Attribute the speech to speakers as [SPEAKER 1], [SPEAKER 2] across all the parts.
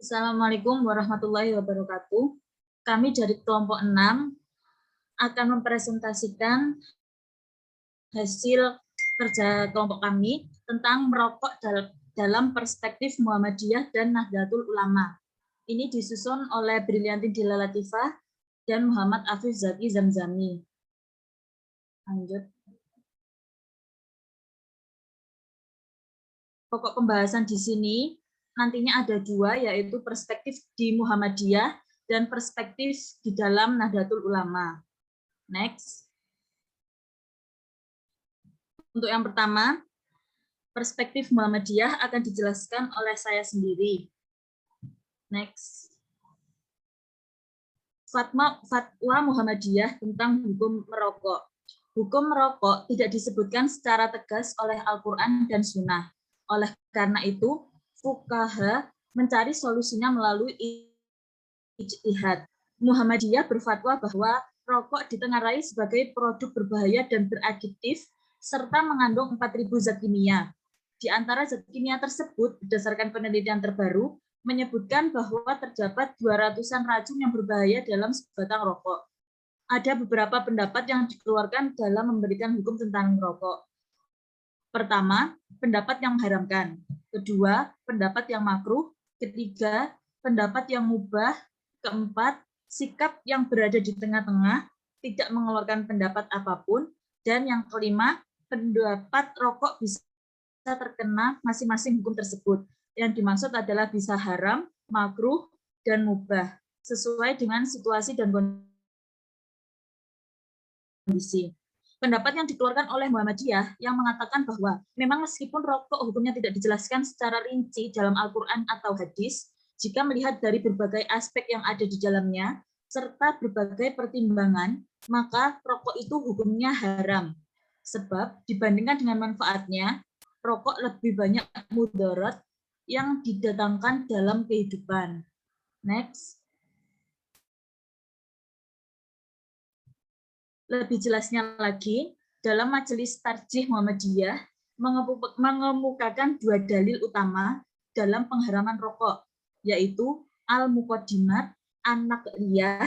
[SPEAKER 1] Assalamualaikum warahmatullahi wabarakatuh. Kami dari kelompok 6 akan mempresentasikan hasil kerja kelompok kami tentang merokok dalam perspektif Muhammadiyah dan Nahdlatul Ulama. Ini disusun oleh Brilianti Dila Latifah dan Muhammad Afif Zaki Zamzami. Lanjut. Pokok pembahasan di sini nantinya ada dua, yaitu perspektif di Muhammadiyah dan perspektif di dalam Nahdlatul Ulama. Next. Untuk yang pertama, perspektif Muhammadiyah akan dijelaskan oleh saya sendiri. Next. Fatwa Muhammadiyah tentang hukum merokok. Hukum merokok tidak disebutkan secara tegas oleh Al-Quran dan Sunnah. Oleh karena itu, fuqaha mencari solusinya melalui ijtihad. Muhammadiyah berfatwa bahwa rokok ditengarai sebagai produk berbahaya dan beradiktif, serta mengandung 4.000 zat kimia. Di antara zat kimia tersebut, berdasarkan penelitian terbaru, menyebutkan bahwa terdapat 200-an racun yang berbahaya dalam sebatang rokok. Ada beberapa pendapat yang dikeluarkan dalam memberikan hukum tentang rokok. Pertama, pendapat yang mengharamkan. Kedua, pendapat yang makruh. Ketiga, pendapat yang mubah. Keempat, sikap yang berada di tengah-tengah, tidak mengeluarkan pendapat apapun. Dan yang kelima, pendapat rokok bisa terkena masing-masing hukum tersebut. Yang dimaksud adalah bisa haram, makruh, dan mubah, sesuai dengan situasi dan kondisi. Pendapat yang dikeluarkan oleh Muhammadiyah yang mengatakan bahwa memang meskipun rokok hukumnya tidak dijelaskan secara rinci dalam Al-Quran atau hadis, jika melihat dari berbagai aspek yang ada di dalamnya, serta berbagai pertimbangan, maka rokok itu hukumnya haram. Sebab dibandingkan dengan manfaatnya, rokok lebih banyak mudarat yang didatangkan dalam kehidupan. Next. Lebih jelasnya lagi, dalam Majelis Tarjih Muhammadiyah mengemukakan dua dalil utama dalam pengharaman rokok, yaitu Al-Muqaddimat An-Naqliyah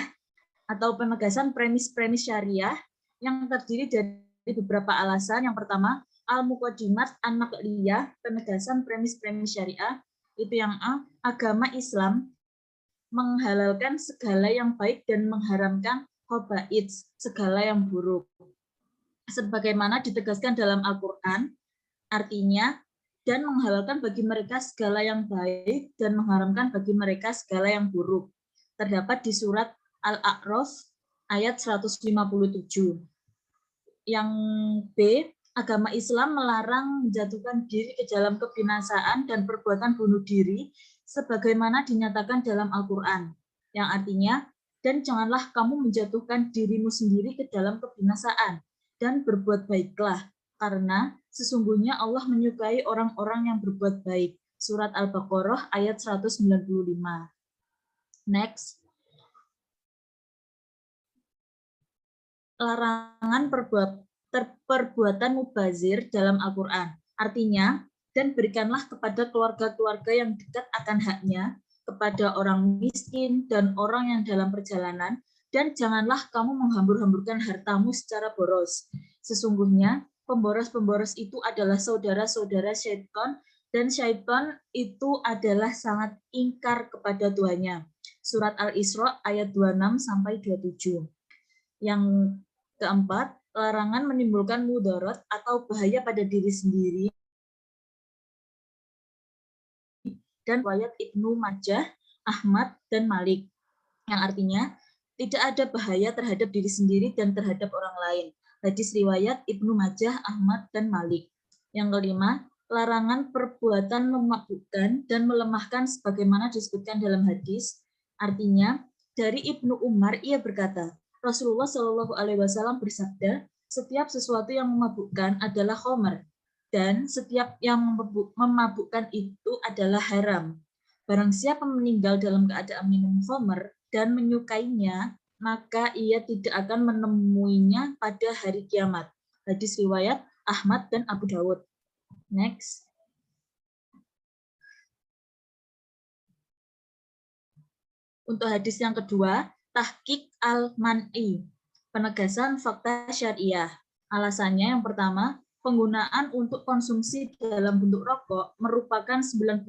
[SPEAKER 1] atau penegasan premis-premis syariah yang terdiri dari beberapa alasan. Yang pertama, Al-Muqaddimat An-Naqliyah, penegasan premis-premis syariah, itu yang A, agama Islam menghalalkan segala yang baik dan mengharamkan khaba'ith, segala yang buruk. Sebagaimana ditegaskan dalam Al-Quran, artinya, dan menghalalkan bagi mereka segala yang baik dan mengharamkan bagi mereka segala yang buruk. Terdapat di surat Al-A'raf ayat 157. Yang B, agama Islam melarang menjatuhkan diri ke dalam kebinasaan dan perbuatan bunuh diri sebagaimana dinyatakan dalam Al-Quran, yang artinya, dan janganlah kamu menjatuhkan dirimu sendiri ke dalam kebinasaan, dan berbuat baiklah, karena sesungguhnya Allah menyukai orang-orang yang berbuat baik. Surat Al-Baqarah ayat 195. Next. Larangan perbuatan mubazir dalam Al-Quran. Artinya, dan berikanlah kepada keluarga-keluarga yang dekat akan haknya, kepada orang miskin dan orang yang dalam perjalanan, dan janganlah kamu menghambur-hamburkan hartamu secara boros. Sesungguhnya, pemboros-pemboros itu adalah saudara-saudara syaitan, dan syaitan itu adalah sangat ingkar kepada Tuhannya. Surat Al-Isra ayat 26-27. Yang keempat, larangan menimbulkan mudarat atau bahaya pada diri sendiri dan riwayat Ibnu Majah, Ahmad, dan Malik, yang artinya tidak ada bahaya terhadap diri sendiri dan terhadap orang lain. Hadis riwayat Ibnu Majah, Ahmad, dan Malik. Yang kelima, larangan perbuatan memabukkan dan melemahkan sebagaimana disebutkan dalam hadis. Artinya, dari Ibnu Umar ia berkata, Rasulullah Shallallahu Alaihi Wasallam bersabda, setiap sesuatu yang memabukkan adalah khamar, dan setiap yang memabukkan itu adalah haram. Barang siapa meninggal dalam keadaan minum khamar dan menyukainya, maka ia tidak akan menemuinya pada hari kiamat. Hadis riwayat Ahmad dan Abu Dawud. Next. Untuk hadis yang kedua, tahqiq al-man'i, penegasan fakta syariah. Alasannya yang pertama, penggunaan untuk konsumsi dalam bentuk rokok merupakan 98%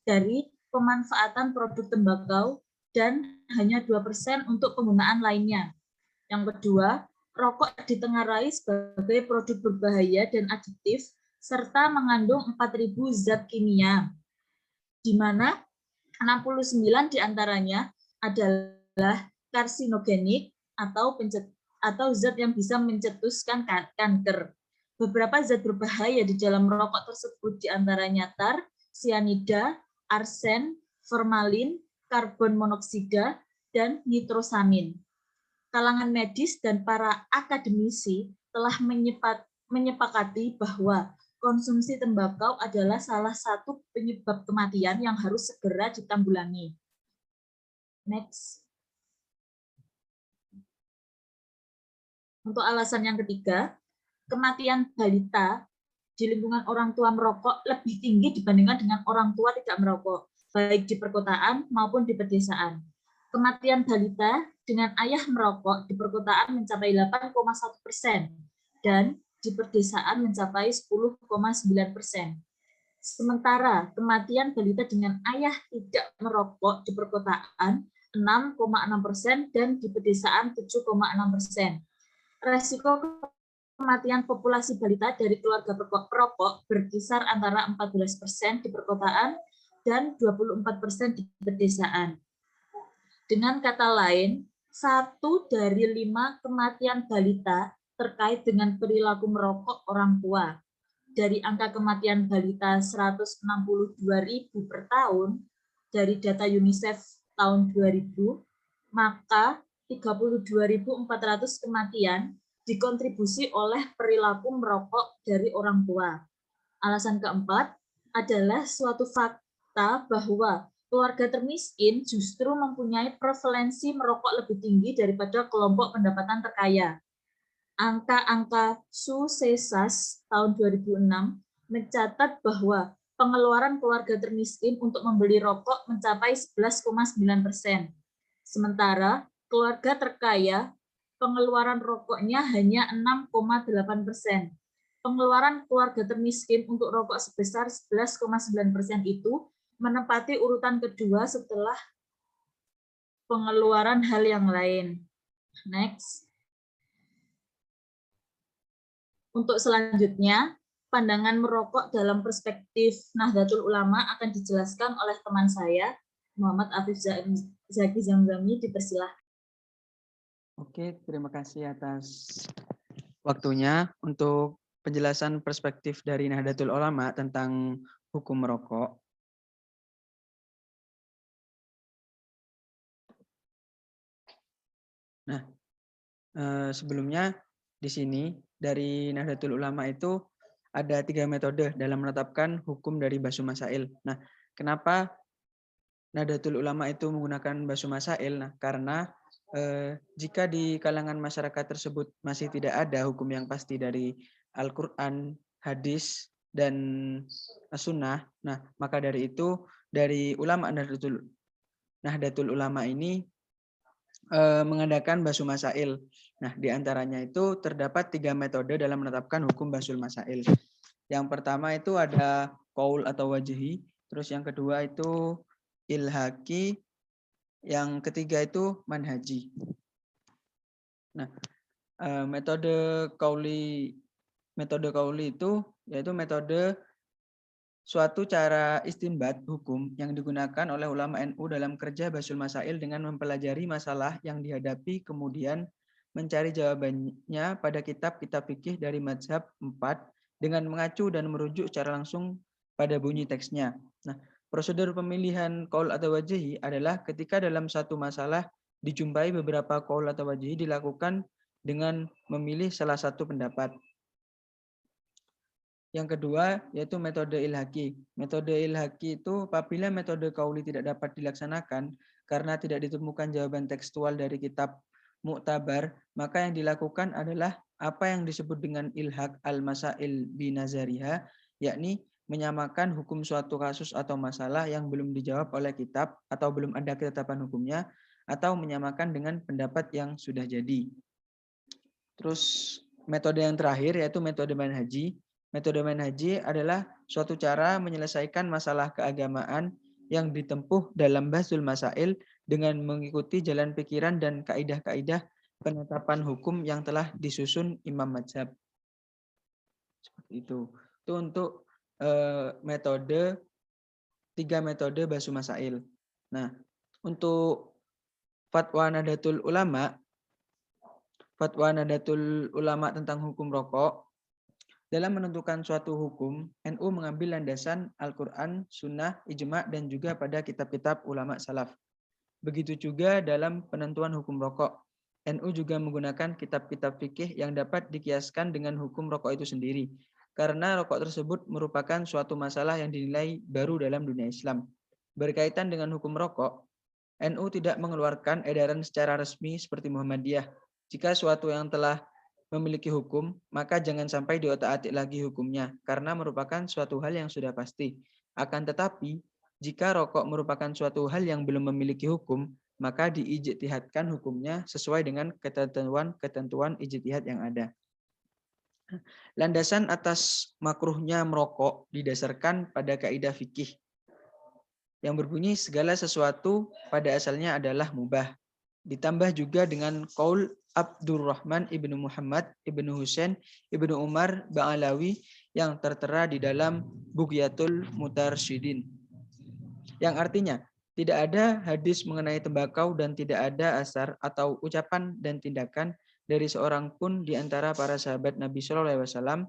[SPEAKER 1] dari pemanfaatan produk tembakau dan hanya 2% untuk penggunaan lainnya. Yang kedua, rokok ditengarai sebagai produk berbahaya dan adiktif serta mengandung 4.000 zat kimia, di mana 69 diantaranya adalah karsinogenik atau zat yang bisa mencetuskan kanker. Beberapa zat berbahaya di dalam rokok tersebut diantaranya tar, sianida, arsen, formalin, karbon monoksida, dan nitrosamin. Kalangan medis dan para akademisi telah menyepakati bahwa konsumsi tembakau adalah salah satu penyebab kematian yang harus segera ditanggulangi. Next. Untuk alasan yang ketiga, kematian balita di lingkungan orang tua merokok lebih tinggi dibandingkan dengan orang tua tidak merokok, baik di perkotaan maupun di pedesaan. Kematian balita dengan ayah merokok di perkotaan mencapai 8,1% dan di pedesaan mencapai 10,9%. Sementara kematian balita dengan ayah tidak merokok di perkotaan 6,6% dan di pedesaan 7,6%. Resiko kematian populasi balita dari keluarga perokok berkisar antara 14% di perkotaan dan 24% di pedesaan. Dengan kata lain, 1 dari 5 kematian balita terkait dengan perilaku merokok orang tua. Dari angka kematian balita 162.000 per tahun dari data UNICEF tahun 2000, maka 32.400 kematian dikontribusi oleh perilaku merokok dari orang tua. Alasan keempat adalah suatu fakta bahwa keluarga termiskin justru mempunyai prevalensi merokok lebih tinggi daripada kelompok pendapatan terkaya. Angka-angka Su-Cesas tahun 2006 mencatat bahwa pengeluaran keluarga termiskin untuk membeli rokok mencapai 11,9%. Sementara keluarga terkaya, pengeluaran rokoknya hanya 6,8%. Pengeluaran keluarga termiskin untuk rokok sebesar 11,9% itu menempati urutan kedua setelah pengeluaran hal yang lain. Next. Untuk selanjutnya, pandangan merokok dalam perspektif Nahdlatul Ulama akan dijelaskan oleh teman saya, Muhammad Afif Zaki Zamzami, dipersilahkan.
[SPEAKER 2] Oke, terima kasih atas waktunya untuk penjelasan perspektif dari Nahdlatul Ulama tentang hukum merokok. Nah, sebelumnya di sini dari Nahdlatul Ulama itu ada 3 metode dalam menetapkan hukum dari Basu Masail. Nah, kenapa Nahdlatul Ulama itu menggunakan Basu Masail? Nah, karena jika di kalangan masyarakat tersebut masih tidak ada hukum yang pasti dari Al-Quran, hadis, dan As-Sunnah, nah maka dari itu dari ulama Nahdlatul Ulama ini mengadakan Basu Masail. Nah, diantaranya itu terdapat 3 metode dalam menetapkan hukum Basul Masail. Yang pertama itu ada qaul atau wajhi, terus yang kedua itu ilhaqi, yang ketiga itu manhaji. Nah, metode qauli itu yaitu metode suatu cara istinbat hukum yang digunakan oleh ulama NU dalam kerja Basul Masail dengan mempelajari masalah yang dihadapi kemudian mencari jawabannya pada kitab-kitab fikih dari mazhab 4 dengan mengacu dan merujuk secara langsung pada bunyi teksnya. Nah, prosedur pemilihan qaul atau wajhi adalah ketika dalam satu masalah dijumpai beberapa qaul atau wajhi dilakukan dengan memilih salah satu pendapat. Yang kedua yaitu metode ilhaqi. Metode ilhaqi itu apabila metode qauli tidak dapat dilaksanakan karena tidak ditemukan jawaban tekstual dari kitab Mu'tabar, maka yang dilakukan adalah apa yang disebut dengan ilhaq al-masail binazariha, yakni menyamakan hukum suatu kasus atau masalah yang belum dijawab oleh kitab atau belum ada ketetapan hukumnya, atau menyamakan dengan pendapat yang sudah jadi. Terus metode yang terakhir yaitu metode manhaji. Metode manhaji adalah suatu cara menyelesaikan masalah keagamaan yang ditempuh dalam bahsul masail dengan mengikuti jalan pikiran dan kaidah-kaidah penetapan hukum yang telah disusun imam mazhab. Seperti itu. Itu untuk metode 3 metode bahsul masail. Nah, untuk fatwa Nahdlatul Ulama tentang hukum rokok, dalam menentukan suatu hukum, NU mengambil landasan Al-Quran, Sunnah, Ijma', dan juga pada kitab-kitab ulama salaf. Begitu juga dalam penentuan hukum rokok. NU juga menggunakan kitab-kitab fikih yang dapat dikiaskan dengan hukum rokok itu sendiri. Karena rokok tersebut merupakan suatu masalah yang dinilai baru dalam dunia Islam. Berkaitan dengan hukum rokok, NU tidak mengeluarkan edaran secara resmi seperti Muhammadiyah. Jika suatu yang telah memiliki hukum, maka jangan sampai diotak-atik lagi hukumnya, karena merupakan suatu hal yang sudah pasti. Akan tetapi, jika rokok merupakan suatu hal yang belum memiliki hukum, maka diijtihadkan hukumnya sesuai dengan ketentuan ijtihad yang ada. Landasan atas makruhnya merokok didasarkan pada kaidah fikih yang berbunyi segala sesuatu pada asalnya adalah mubah. Ditambah juga dengan qaul Abdurrahman ibnu Muhammad ibnu Husain ibnu Umar Ba'alawi yang tertera di dalam Bughyatul Mutarsyidin. Yang artinya, tidak ada hadis mengenai tembakau dan tidak ada asar atau ucapan dan tindakan dari seorang pun di antara para sahabat Nabi Shallallahu Alaihi Wasallam.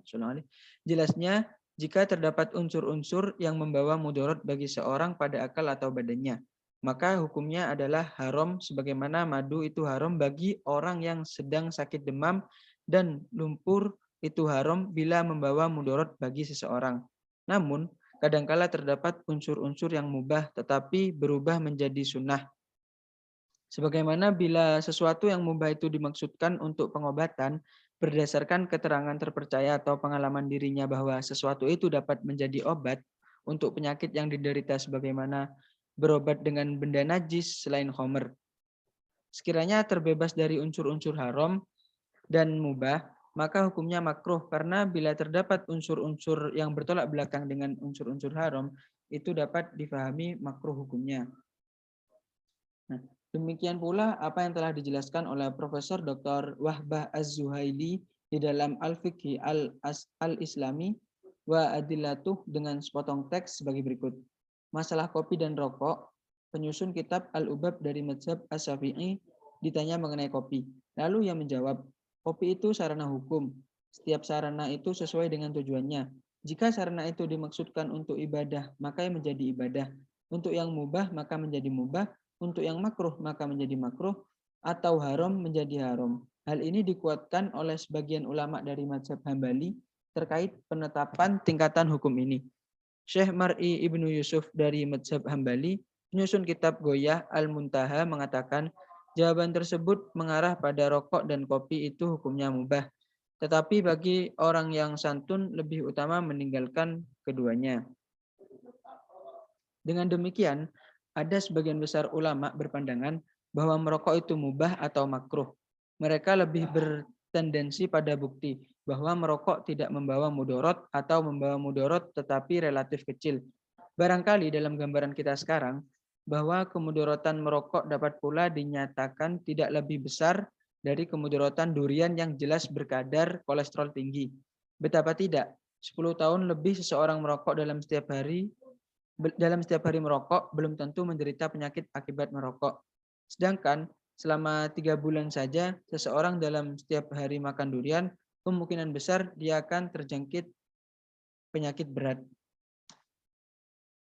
[SPEAKER 2] Jelasnya, jika terdapat unsur-unsur yang membawa mudarat bagi seorang pada akal atau badannya, maka hukumnya adalah haram sebagaimana madu itu haram bagi orang yang sedang sakit demam dan lumpur itu haram bila membawa mudarat bagi seseorang. Namun, kadangkala terdapat unsur-unsur yang mubah tetapi berubah menjadi sunnah. Sebagaimana bila sesuatu yang mubah itu dimaksudkan untuk pengobatan berdasarkan keterangan terpercaya atau pengalaman dirinya bahwa sesuatu itu dapat menjadi obat untuk penyakit yang diderita sebagaimana berobat dengan benda najis selain khamr. Sekiranya terbebas dari unsur-unsur haram dan mubah, maka hukumnya makruh karena bila terdapat unsur-unsur yang bertolak belakang dengan unsur-unsur haram, itu dapat difahami makruh hukumnya. Nah, demikian pula apa yang telah dijelaskan oleh Profesor Dr. Wahbah Az-Zuhaili di dalam Al-Fiqhi Al-Islami wa Adillatuh dengan sepotong teks sebagai berikut. Masalah kopi dan rokok, penyusun kitab Al-Ubab dari mazhab As-Syafi'i ditanya mengenai kopi. Lalu ia menjawab, kopi itu sarana hukum. Setiap sarana itu sesuai dengan tujuannya. Jika sarana itu dimaksudkan untuk ibadah, maka menjadi ibadah. Untuk yang mubah, maka menjadi mubah. Untuk yang makruh, maka menjadi makruh. Atau haram, menjadi haram. Hal ini dikuatkan oleh sebagian ulama dari mazhab Hambali terkait penetapan tingkatan hukum ini. Syekh Mar'i Ibnu Yusuf dari mazhab Hambali, penyusun kitab Goyah Al-Muntaha mengatakan, jawaban tersebut mengarah pada rokok dan kopi itu hukumnya mubah. Tetapi bagi orang yang santun lebih utama meninggalkan keduanya. Dengan demikian, ada sebagian besar ulama berpandangan bahwa merokok itu mubah atau makruh. Mereka lebih bertendensi pada bukti bahwa merokok tidak membawa mudarat atau membawa mudarat tetapi relatif kecil. Barangkali dalam gambaran kita sekarang, bahwa kemudaratan merokok dapat pula dinyatakan tidak lebih besar dari kemudaratan durian yang jelas berkadar kolesterol tinggi. Betapa tidak, 10 tahun lebih seseorang merokok dalam setiap hari merokok belum tentu menderita penyakit akibat merokok. Sedangkan selama 3 bulan saja seseorang dalam setiap hari makan durian, kemungkinan besar dia akan terjangkit penyakit berat.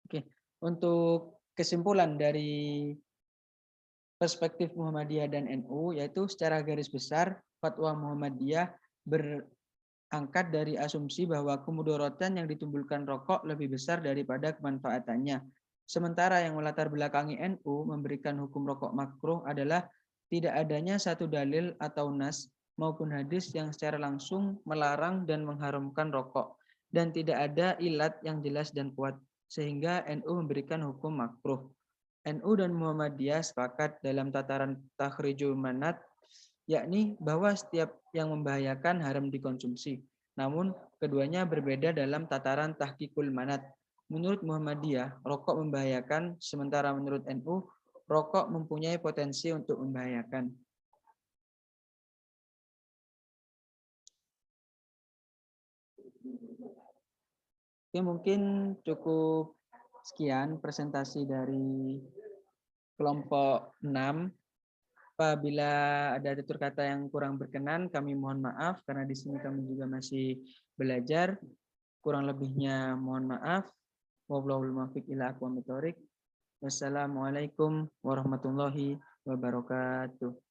[SPEAKER 2] Oke, untuk kesimpulan dari perspektif Muhammadiyah dan NU, yaitu secara garis besar fatwa Muhammadiyah berangkat dari asumsi bahwa kemudaratan yang ditimbulkan rokok lebih besar daripada kemanfaatannya. Sementara yang melatar belakangi NU memberikan hukum rokok makruh adalah tidak adanya satu dalil atau nas maupun hadis yang secara langsung melarang dan mengharamkan rokok. dan tidak ada ilat yang jelas dan kuat, sehingga NU memberikan hukum makruh. NU dan Muhammadiyah sepakat dalam tataran takhrijul manat, yakni bahwa setiap yang membahayakan haram dikonsumsi. Namun, keduanya berbeda dalam tataran tahqiqul manat. Menurut Muhammadiyah, rokok membahayakan, sementara menurut NU, rokok mempunyai potensi untuk membahayakan. Oke, mungkin cukup sekian presentasi dari kelompok 6. Apabila ada tutur kata yang kurang berkenan, kami mohon maaf karena di sini kami juga masih belajar. Kurang lebihnya mohon maaf. Wallahul muwaffiq ila aqwamit thoriq. Wassalamualaikum warahmatullahi wabarakatuh.